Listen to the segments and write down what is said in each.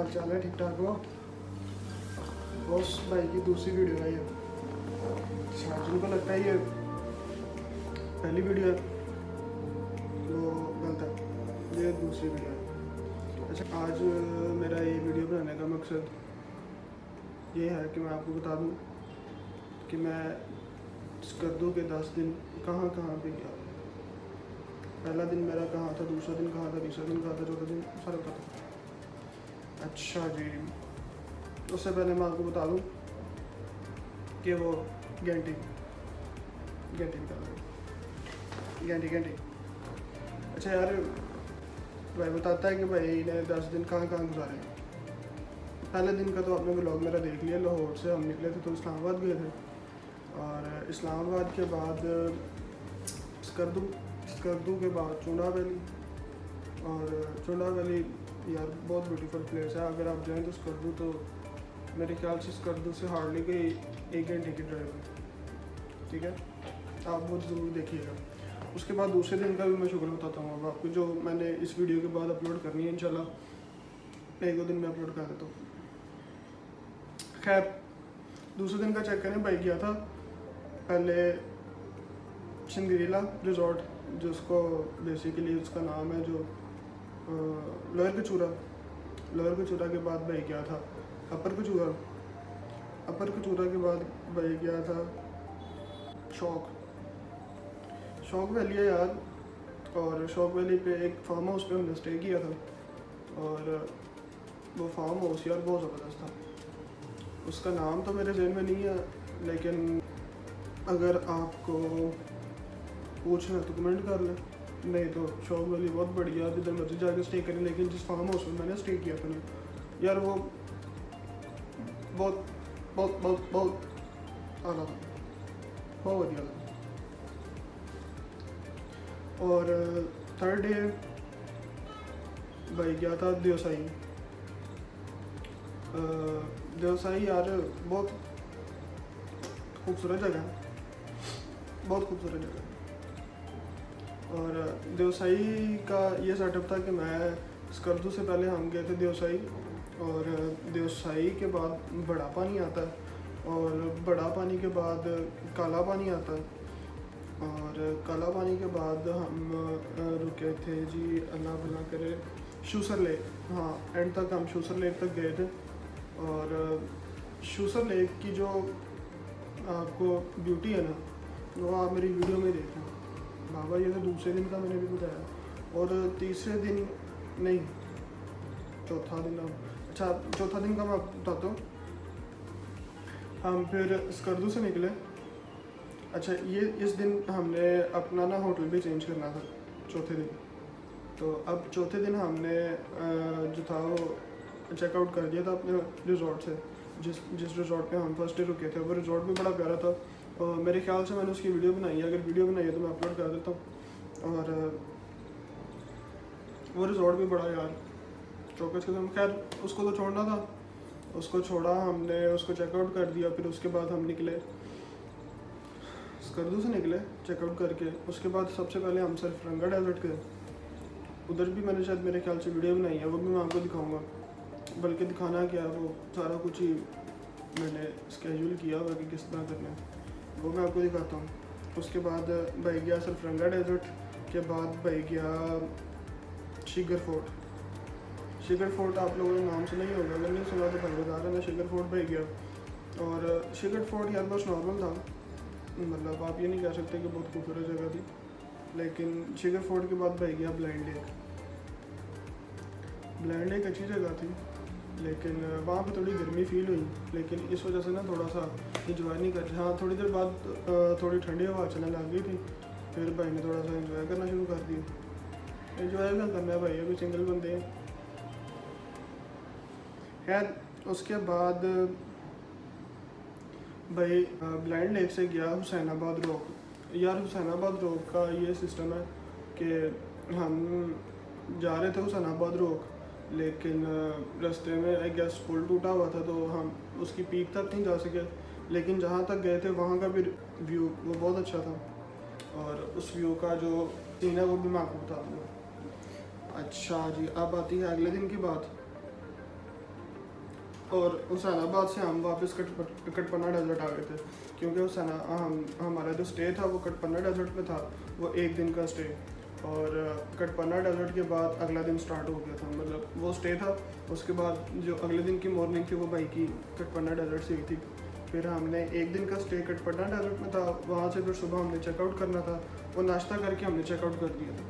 हाल चाल है? ठीक ठाक हो? बॉस भाई की दूसरी वीडियो है ये। अच्छा, जिनको लगता है ये पहली वीडियो है वो गलत है, ये दूसरी वीडियो है। अच्छा, आज मेरा ये वीडियो बनाने का मकसद ये है कि मैं आपको बता दूं कि मैं स्कर्दू के 10 दिन कहाँ कहाँ पे गया। पहला दिन मेरा कहाँ था, दूसरा दिन कहाँ था, तीसरा दिन कहाँ था, चौथा दिन सारा पता था। अच्छा जी, उससे पहले मैं आपको बता दूं कि वो घंटी बता दूँ घंटी। अच्छा यार, भाई बताता है कि भाई ने 10 दिन कहाँ कहाँ गुजारे। पहले दिन का तो आपने व्लॉग मेरा देख लिया। लाहौर से हम निकले थे तो इस्लामाबाद गए थे, और इस्लामाबाद के बाद स्कर्दू के बाद चुंडा वैली। और चुंडा वैली यार बहुत ब्यूटीफुल प्लेस है। अगर आप जाएँ तो स्कर्दू, तो मेरे ख्याल से स्कर्दू से हार्डली कोई 1 घंटे की ड्राइव है। ठीक है, आप वो ज़रूर देखिएगा। उसके बाद दूसरे दिन का भी मैं शुक्र बताता हूँ अब आपको, जो मैंने इस वीडियो के बाद अपलोड करनी है इंशाल्लाह 1-2 दिन में अपलोड कर देता हूँ। खैर, दूसरे दिन का चेक करें। भाई गया था पहले शिंगरीला रिजॉर्ट, जिसको बेसिकली उसका नाम है जो लोअर कचूरा के बाद भाई गया था अपर कचूरा के बाद भाई गया था शौक वैली है यार। और शौक वैली पे एक फार्म हाउस पे हमने स्टे किया था, और वो फार्म हाउस यार बहुत ज़बरदस्त था। उसका नाम तो मेरे जहन में नहीं है, लेकिन अगर आपको पूछना तो कमेंट कर लें। नहीं तो शौक वैली बहुत बढ़िया, जिधर मर्जी जाके स्टे करें। लेकिन जिस फार्म हाउस में मैंने स्टे किया था ना यार, वो बहुत बहुत बहुत बहुत आला था, बहुत बढ़िया था। और थर्ड डे भाई गया था देवसाई यार बहुत खूबसूरत जगह है, बहुत खूबसूरत जगह है। और देवसाई का ये सेटअप था कि मैं स्कर्दू से पहले हम गए थे देवसाई, और देवसाई के बाद बड़ा पानी आता है, और बड़ा पानी के बाद काला पानी आता है, और काला पानी के बाद हम रुके थे जी, अल्लाह भला करे, शूसर लेक। हाँ, एंड तक हम शूसर लेक तक गए थे। और शूसर लेक की जो आपको ब्यूटी है ना, वो आप मेरी वीडियो में देखें। बाबा, ये तो दूसरे दिन का मैंने भी बताया। और तीसरे दिन नहीं, चौथा दिन का मैं आपको बताता हूँ। हम फिर स्कर्दू से निकले। अच्छा, ये इस दिन हमने अपना ना होटल भी चेंज करना था चौथे दिन। तो अब चौथे दिन हमने जो था वो चेकआउट कर दिया था अपने रिजॉर्ट से। जिस रिजॉर्ट पे हम फर्स्ट डे रुके थे, वो रिजॉर्ट भी बड़ा प्यारा था। और मेरे ख्याल से मैंने उसकी वीडियो बनाई है। अगर वीडियो बनाई है तो मैं अपलोड कर देता हूँ। और वो रिजॉर्ट भी बड़ा यार चौकस कदम। खैर, उसको तो छोड़ना था, उसको छोड़ा हमने, उसको चेकआउट कर दिया। फिर उसके बाद हम निकले, स्कर्दू से निकले चेकआउट करके। उसके बाद सबसे पहले हम सरफरंगा डेजर्ट गए। उधर भी मैंने शायद मेरे ख्याल से वीडियो बनाई है, वो भी मैं आपको दिखाऊंगा। बल्कि दिखाना क्या है, वो सारा कुछ ही मैंने स्केड्यूल किया हुआ कि किस तरह करना है, वो मैं आपको दिखाता हूँ। उसके बाद भाई गया सरफरंगा डेजर्ट के बाद भाई गया शिगर फोर्ट। आप लोगों ने नाम सुना ही होगा, अगर नहीं सुना तो भाई बता रहा मैं। शिगर फोर्ट भाई गया, और शिगर फोर्ट यार बस नॉर्मल था, मतलब आप ये नहीं कह सकते कि बहुत खूबसूरत जगह थी। लेकिन शिगर फोर्ट के बाद भाई गया ब्लाइंड लेक अच्छी जगह थी, लेकिन वहाँ पे थोड़ी गर्मी फील हुई। लेकिन इस वजह से ना थोड़ा सा इंजॉय नहीं कर। हाँ, थोड़ी देर बाद थोड़ी ठंडी हवा चलने लग गई थी। फिर भाई ने थोड़ा सा इंजॉय करना शुरू कर दिया। इंजॉय क्या करना है भाई, अभी सिंगल बंदे हैं। खैर, उसके बाद भाई ब्लाइंड लेक से गया हुसैनाबाद रोक। यार, हुसैनाबाद रोक का ये सिस्टम है कि हम जा रहे थे हुसैनाबाद रोक, लेकिन रास्ते में आई गेस पुल टूटा हुआ था, तो हम उसकी पीक तक नहीं जा सके। लेकिन जहाँ तक गए थे वहाँ का भी व्यू वो बहुत अच्छा था, और उस व्यू का जो सीन है वो भी मैं आपको बता दूँगा। अच्छा जी, अब आती है अगले दिन की बात। और हुसैनाबाद से हम वापस कटपन्ना डेजर्ट आ गए थे, क्योंकि हमारा जो स्टे था वो कटपन्ना डेजर्ट में था, वो एक दिन का स्टे। और कटपन्ना डेजर्ट के बाद अगला दिन स्टार्ट हो गया था, मतलब वो स्टे था, उसके बाद जो अगले दिन की मॉर्निंग थी वो भाई की कटपन्ना डेजर्ट से हुई थी। फिर हमने एक दिन का स्टे कटपन्ना डेजर्ट में था, वहाँ से फिर सुबह हमने चेकआउट करना था, वो नाश्ता करके हमने चेकआउट कर दिया था।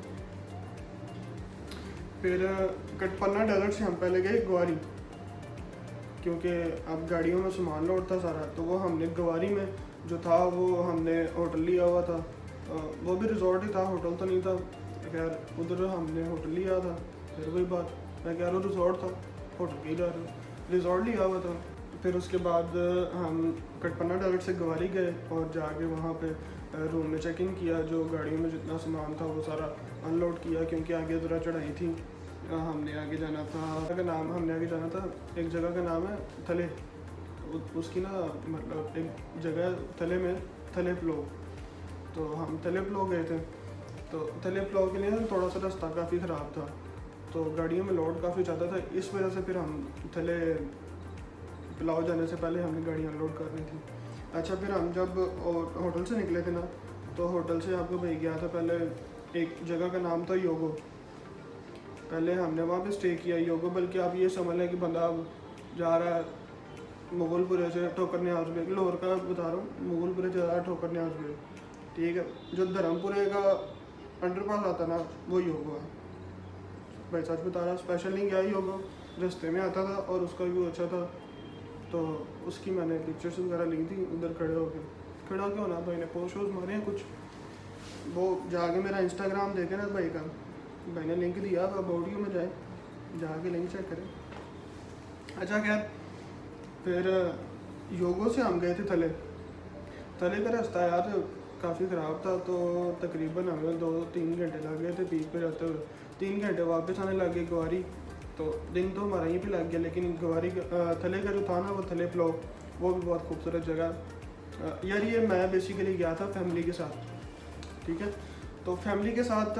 फिर कटपन्ना डेजर्ट से हम पहले गए ग्वारी, क्योंकि अब गाड़ियों में सामान लोड था सारा, तो वो हमने ग्वारी में जो था वो हमने होटल लिया हुआ था। वो भी रिजॉर्ट ही था, होटल तो नहीं था, खैर उधर हमने होटल लिया था। फिर वही बात, मैं कह रहा हूँ रिजॉर्ट था, होटल के ही जा रहा हूँ, रिजॉर्ट लिया हुआ था। फिर उसके बाद हम कटपन्ना डेजर्ट से ग्वारी गए और जाके वहाँ पे रूम में चेक इन किया, जो गाड़ियों में जितना सामान था वो सारा अनलोड किया, क्योंकि आगे ज़रा चढ़ाई थी। हमने आगे जाना था, हमने आगे जाना था, एक जगह का नाम है थले, उसकी ना मतलब एक जगह थले में थले प्लो, तो हम थले प्लो गए थे। तो थले प्लो के लिए थोड़ा सा रास्ता काफ़ी ख़राब था, तो गाड़ियों में लोड काफ़ी ज़्यादा था, इस वजह से फिर हम थले पुलाव जाने से पहले हमने गाड़ी अनलोड करनी थी। अच्छा, फिर हम जब होटल से निकले थे ना, तो होटल से आपको भाई गया था पहले एक जगह का नाम था योगो, पहले हमने वहाँ पे स्टे किया योगो। बल्कि आप ये समझ लें कि बंदा अब जा रहा है मुगलपुरे से ठोकर न्याज बेग, लाहौर का बता रहा हूँ, मुगलपुरे से जा रहा है ठोकर न्याज बेग, ठीक है, जो धर्मपुरे का अंडरपास आता ना वो योगो है। भाई सच बता रहा, स्पेशल नहीं गया योगो, रास्ते में आता था और उसका व्यू अच्छा था, तो उसकी मैंने पिक्चर्स वगैरह ली थी उधर खड़े होना भाई ने पोस्ट शोज मारे हैं कुछ। वो जाके मेरा इंस्टाग्राम देखे ना भाई का, भाई ने लिंक दिया, अब ऑडियो में जाके लिंक चेक करें। अच्छा खैर, फिर योगो से हम गए थे थले का रास्ता यार काफ़ी ख़राब था, तो तकरीबन हमें 2-3 घंटे लग गए थे पीक पे जाते हुए, 3 घंटे वापस आने लगे ग्वारी। तो दिन तो हमारा यहीं पे लग गया, लेकिन ग्वारी थले का जो था ना वो थले प्लो, वो भी बहुत खूबसूरत जगह। यार ये मैं बेसिकली गया था फैमिली के साथ, ठीक है, तो फैमिली के साथ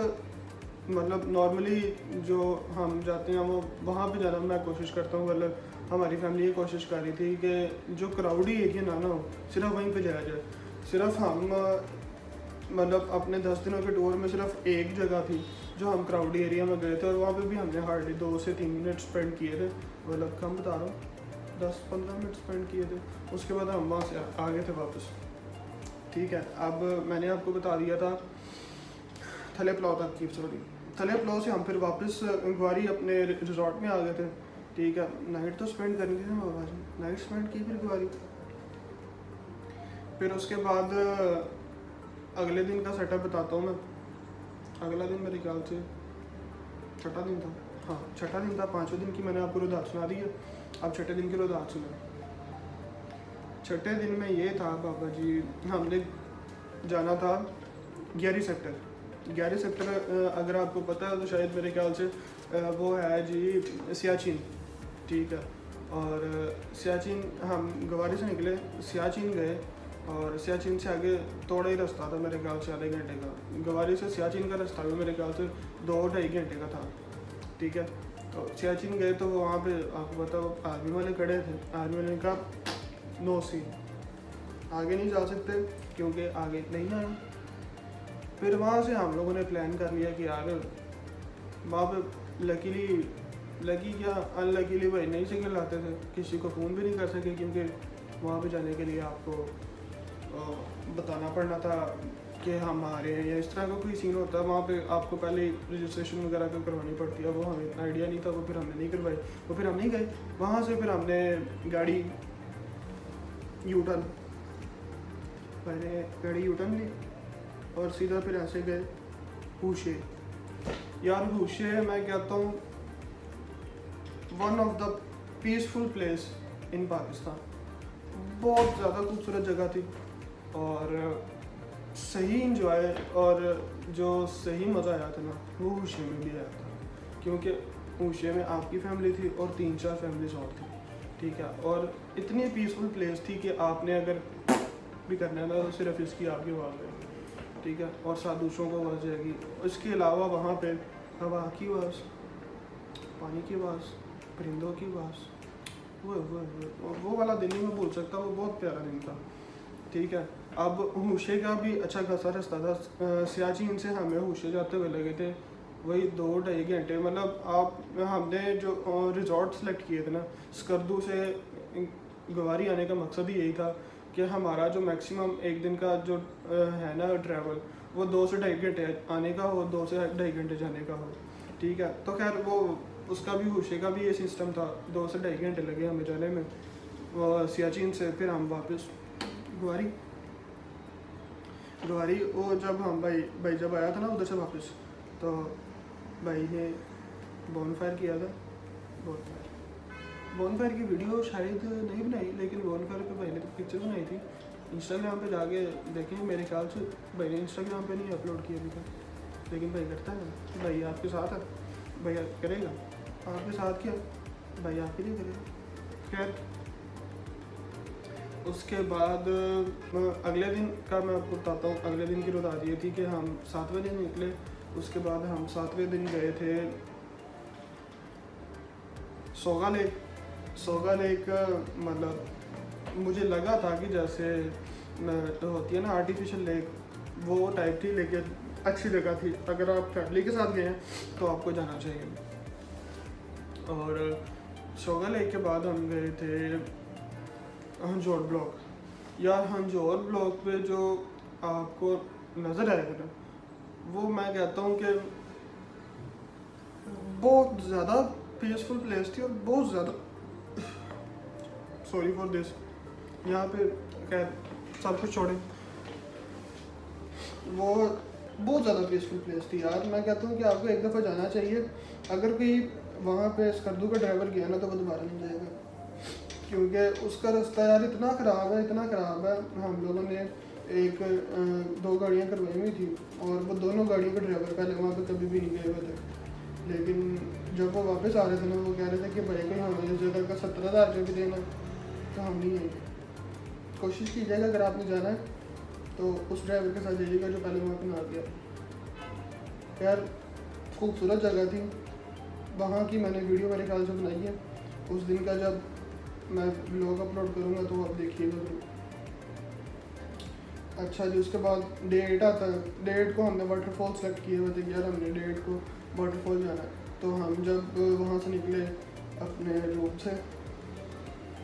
मतलब नॉर्मली जो हम जाते हैं वो वहाँ पे जाना मैं कोशिश करता हूँ, मतलब हमारी फैमिली ये कोशिश कर रही थी कि जो क्राउडी एरिया ना हो सिर्फ वहीं पे जाया जाए। सिर्फ हम मतलब अपने 10 दिनों के टूर में सिर्फ एक जगह थी जो हम क्राउडी एरिया में गए थे, और वहाँ पे भी हमने हार्डली 2 से 3 मिनट स्पेंड किए थे, मतलब कम बता रहा हूँ 10-15 मिनट स्पेंड किए थे। उसके बाद हम वहाँ से आ गए थे वापस, ठीक है। अब मैंने आपको बता दिया था थले प्लाव तक की, सॉरी थले प्लाव से हम फिर वापस ग्वारी अपने रिजॉर्ट में आ गए थे, ठीक है। नाइट तो स्पेंड करनी थी ना, नाइट स्पेंड की फिर ग्वारी। फिर उसके बाद अगले दिन का सेटअप बताता हूँ मैं। अगला दिन मेरे ख्याल से छठा दिन था, हाँ छठा दिन था, 5वें दिन की मैंने आपको रुदात सुना दी है, अब छठे दिन की रुदात सुना। छठे दिन में ये था बाबा जी, हमने जाना था 11 सेक्टर। अगर आपको पता है तो शायद मेरे ख्याल से वो है जी सियाचिन, ठीक है। और सियाचिन हम ग्वारी से निकले, सियाचिन गए, और सियाचिन से आगे थोड़ा ही रास्ता था मेरे ख्याल से आधे घंटे का। ग्वारी से सियाचिन का रास्ता भी मेरे ख्याल से 2-2.5 घंटे का था, ठीक है। तो सियाचिन गए तो वहाँ पे आपको पता आर्मी वाले खड़े थे, आर्मी वाले ने कहा नो सी, आगे नहीं जा सकते क्योंकि आगे नहीं आए। फिर वहाँ से हम लोगों ने प्लान कर लिया कि यार वहाँ पे लकी क्या अनलकीली भाई नहीं सिग्नल आते थे, किसी को फ़ोन भी नहीं कर सके, क्योंकि वहाँ पे जाने के लिए आपको बताना पड़ना था कि हम आ रहे हैं, या इस तरह का कोई सीन होता है। वहाँ पे आपको पहले रजिस्ट्रेशन वगैरह का करवानी पड़ती है, वो हमें आइडिया नहीं था, वो फिर हमने नहीं करवाई, वो फिर हम नहीं गए वहाँ से। फिर हमने गाड़ी यूटर्न ली और सीधा फिर ऐसे गए हुशे। यार हुशे मैं कहता हूँ one of the peaceful place in Pakistan, बहुत ज़्यादा खूबसूरत जगह थी, और सही इंजॉय और जो सही मज़ा आया था ना वो हुशे में भी आया था, क्योंकि हुशे में आपकी फैमिली थी और 3-4 फैमिलीज और थी, ठीक है। और इतनी पीसफुल प्लेस थी कि आपने अगर भी करना है ना तो सिर्फ इसकी आपकी आवाज़ है, ठीक है, और साथ दूसरों को आवाज़ जाएगी। इसके अलावा वहाँ पे हवा की आवाज़, पानी की आवाज़, परिंदों की आवाज़, वो वाला दिन ही मैं भूल सकता, वो बहुत प्यारा दिन था। ठीक है, अब होशे का भी अच्छा खासा रास्ता था। सियाचिन से हमें होशे जाते हुए लगे थे वही 2-2.5 घंटे। मतलब आप हमने जो रिजॉर्ट सेलेक्ट किए थे ना, स्कर्दू से गवारी आने का मकसद ही यही था कि हमारा जो मैक्सिमम एक दिन का जो है ना ट्रैवल, वो 2 से 2.5 घंटे आने का हो, 2 से 2.5 घंटे जाने का हो। ठीक है, तो खैर वो उसका भी होशे का भी ये सिस्टम था, 2 से 2.5 घंटे लगे हमें जाने में सियाचिन से। फिर हम वापस गवारी वो जब हम भाई जब आया था ना उधर से वापस, तो भाई ने बोनफायर किया था। बोनफायर की वीडियो शायद नहीं बनाई, लेकिन बोनफायर पे भाई ने तो पिक्चर बनाई थी। इंस्टाग्राम पे जाके देखें, मेरे ख्याल से भाई ने इंस्टाग्राम पे नहीं अपलोड किया अभी तक, लेकिन भाई करता है। भाई आपके साथ है, भाई करेगा आपके साथ, क्या भाई आपके लिए करेगा। खैर उसके बाद अगले दिन का मैं आपको बताता हूँ। अगले दिन की बात ये थी कि हम 7वें दिन निकले। उसके बाद हम 7वें दिन गए थे सोगा लेक। मतलब मुझे लगा था कि जैसे तो होती है ना आर्टिफिशियल लेक, वो टाइप थी, लेकिन अच्छी जगह थी। अगर आप फैमिली के साथ गए हैं तो आपको जाना चाहिए। और सोगा लेक के बाद हम गए थे हंजोर ब्लॉक। यार हंजोर ब्लॉक पे जो आपको नज़र आएगा ना, वो मैं कहता हूँ कि बहुत ज़्यादा पीसफुल प्लेस थी। और बहुत ज़्यादा सॉरी फॉर दिस, यहाँ पे खैर सब कुछ छोड़े, वो बहुत ज़्यादा पीसफुल प्लेस थी यार। मैं कहता हूँ कि आपको एक दफ़ा जाना चाहिए। अगर कोई वहाँ पे स्कर्दू का ड्राइवर गया ना, तो वो दोबारा नहीं जाएगा, क्योंकि उसका रास्ता यार इतना ख़राब है। हम लोगों ने 2 गाड़ियाँ करवाई हुई थी, और वो दोनों गाड़ियों के ड्राइवर पहले वहाँ पे कभी भी नहीं गए हुए थे। लेकिन जब वो वापस आ रहे थे ना, वो कह रहे थे कि भाई कोई हमें इस जगह का 17,000 रुपये भी देना, तो हम नहीं आएंगे। कोशिश कीजिएगा अगर आपने जाना है तो उस ड्राइवर के साथ जाइएगा जो पहले वहाँ पे ना गया। यार खूबसूरत जगह थी वहाँ की। मैंने वीडियो मेरे ख्याल से बनाई है उस दिन का, जब मैं ब्लॉग अपलोड करूँगा तो आप देखिएगा। अच्छा जी, उसके बाद डे 8 आता है। डे 8 को हमने वाटरफॉल सेलेक्ट किए हुए थे। यार हमने डे 8 को वाटरफॉल जाना है। तो हम जब वहाँ से निकले अपने रूम से,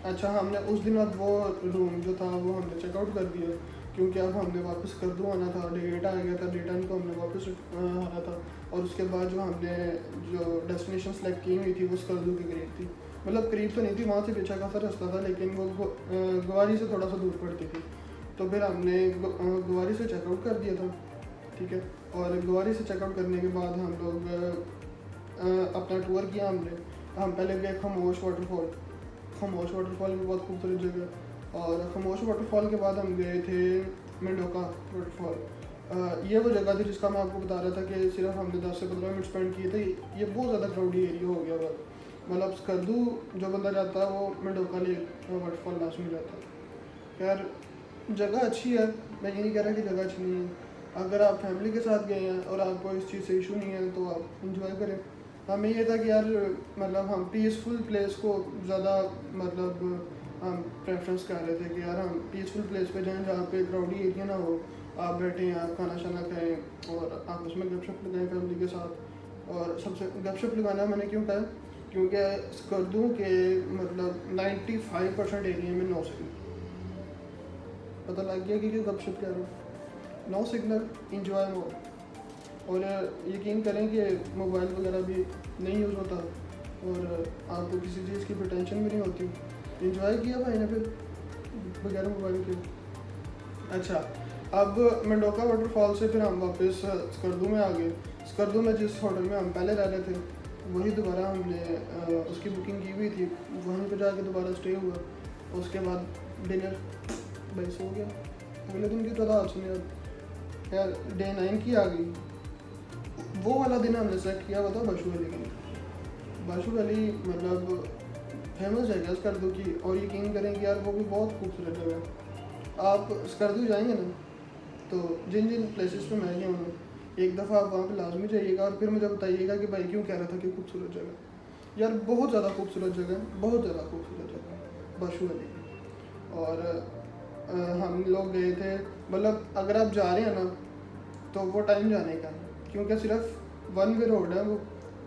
अच्छा हमने उस दिन अब वो रूम जो था वो हमने चेकआउट कर दिया, क्योंकि अब हमने वापस स्कर्दू आना था। डे 8 आ गया था, डे 10 को हमने वापस आना था। और उसके बाद जो डेस्टिनेशन सेलेक्ट की हुई थी वो स्कर्दू के करीब थी। मतलब करीब तो नहीं थी, वहाँ से पीछा खासा रास्ता था, लेकिन वो गवारी से थोड़ा सा दूर पड़ती थी। तो फिर हमने गवारी से चेकआउट कर दिया था। ठीक है, और गवारी से चेकआउट करने के बाद हम लोग अपना टूर किया हमने। हम पहले गए खमोश वाटरफॉल भी बहुत खूबसूरत जगह। और खमोश वाटरफॉल के बाद हम गए थे मेंडोका वाटरफॉल। ये वो जगह थी जिसका मैं आपको बता रहा था कि सिर्फ हमने 10 से 15 मिनट स्पेंड किए थे। ये बहुत ज़्यादा क्राउडी एरिया हो गया हुआ, मतलब स्कर्दू जो बंदा जाता है वो मेंडोका लेक वाटरफॉल लास्ट में जाता है। खैर जगह अच्छी है, मैं ये नहीं कह रहा कि जगह अच्छी नहीं है। अगर आप फैमिली के साथ गए हैं और आपको इस चीज़ से इशू नहीं है तो आप इंजॉय करें। हमें ये था कि यार मतलब हम पीसफुल प्लेस को ज़्यादा मतलब हम प्रेफरेंस कर रहे थे कि यार हम पीसफुल प्लेस पे जाएं जहाँ पे क्राउडी एरिया ना हो। आप बैठें, आप खाना शाना खाएँ और आप उसमें गपशप लगाएं फैमिली के साथ। और सबसे गपशप लगाना मैंने क्यों कहा, क्योंकि स्कर्दू के मतलब 95% एरिया में नो सिग्नल। पता लग गया कि क्यों गपशप कह रहा हूँ। नो सिग्नल, इंजॉय मोर। और यकीन करें कि मोबाइल वगैरह भी नहीं यूज़ होता और आपको किसी चीज़ की भी टेंशन भी नहीं होती। इंजॉय किया भाई ने फिर बगैर मोबाइल के। अच्छा, अब मेंडोका वाटरफॉल से फिर हम वापस स्कर्दू में आ गए। स्कर्दू में जिस होटल में हम पहले रह रहे थे वही दोबारा हमने उसकी बुकिंग की हुई थी, वहीं पर जाके दोबारा स्टे हुआ। उसके बाद डिनर भाई सो गया। अगले दिन की तो रात सुनिए यार डे 9 की आ गई। वो वाला दिन हमने सेलेक्ट किया हुआ था बाशू वैली का। बाशू वैली मतलब फेमस जगह स्कर्दू की, और यकीन करें कि यार वो भी बहुत खूबसूरत जगह है। आप स्कर्दू जाएंगे ना तो जिन जिन प्लेसेस पे मैं गया हूँ एक दफ़ा आप वहाँ पे लाजमी जाइएगा और फिर मुझे बताइएगा कि भाई क्यों कह रहा था कि खूबसूरत जगह। यार बहुत ज़्यादा खूबसूरत जगह है, बहुत ज़्यादा खूबसूरत जगह है। बाशू वाली की। और हम लोग गए थे, मतलब अगर आप जा रहे हैं ना तो वो टाइम जाने का है, क्योंकि सिर्फ वन वे रोड है, वो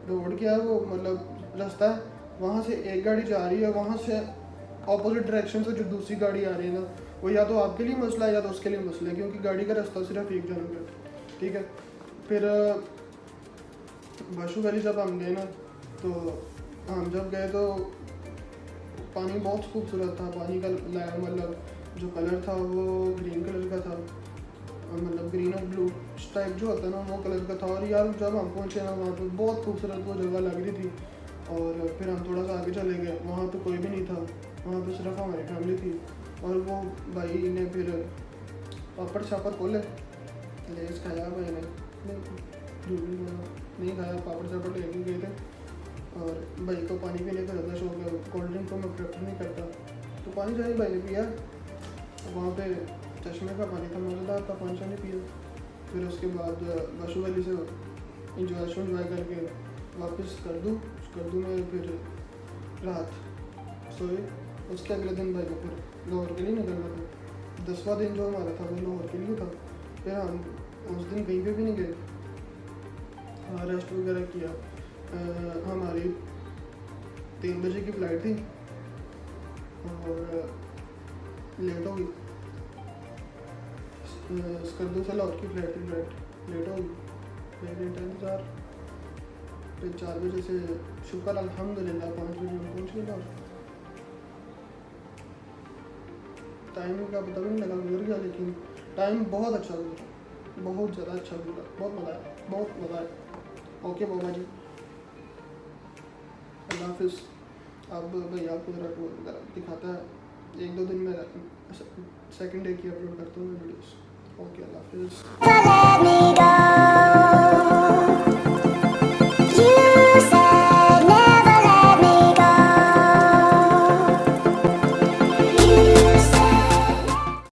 रोड क्या है, वो मतलब रास्ता है, वहाँ से एक गाड़ी जा रही है, वहाँ से ऑपोजिट डायरेक्शन से जो दूसरी गाड़ी आ रही है ना, वो या तो आपके लिए मसला है या तो उसके लिए मसला है, क्योंकि गाड़ी का रास्ता सिर्फ एक जानब का है। ठीक है, फिर बाशू वैली जब हम गए ना, तो हम जब गए तो पानी बहुत खूबसूरत था। पानी का मतलब जो कलर था वो ग्रीन कलर का था, मतलब ग्रीन और ब्लू टाइप जो होता है ना, वो कलर का था। और यार जब हम पहुँचे ना, वहाँ पे बहुत खूबसूरत वो जगह लग रही थी। और फिर हम थोड़ा सा आगे चले गए, वहाँ पे कोई भी नहीं था, वहाँ पे सिर्फ हमारी फैमिली थी। और वो भाई ने फिर पापड़ शापड़ खोले, लेस खाया भाई ने, नहीं खाया, पापड़ शापड़ लेके गए थे। और भाई को पानी पीने का ज़्यादा शौक है, कोल्ड ड्रिंक को मैं प्रेफर नहीं करता, तो पानी शानी भाई ने पिया। वहाँ पे चश्मे का पानी था, मज़ेदार था, पानी शानी पिया। फिर उसके बाद बाशू वैली से इंजॉय करके वापस करदू में फिर रात सोए। उसके अगले दिन भाई को फिर लाहौर के लिए निकलना था। 10वां दिन जो हमारा था वो लाहौर के लिए था। फिर हम उस दिन कहीं पे भी नहीं गए, रेस्ट वगैरह किया। हमारी 3 बजे की फ़्लाइट थी और लेट हो गई। स्कर्दू से लाहौर की फ़्लाइट थी, लेट हो गई। फिर इंतज़ार, फिर 4 बजे से शुक्र अल्हम्दुलिल्लाह 5 बजे में पहुँच गए लाहौर। टाइम का पता भी नहीं लगा, गुजर गया, लेकिन टाइम बहुत अच्छा गुजरा, बहुत ज़्यादा अच्छा गुजरा, बहुत मज़ा आया, बहुत मज़ा आया। ओके बाबा जी, अल्लाह हाफिज़। अब भाई आपको ज़रा टूर वगैरह दिखाता है, 1-2 दिन में सेकंड डे की अपलोड करता हूँ मैं वीडियोस। ओके, अल्लाह हाफिज़।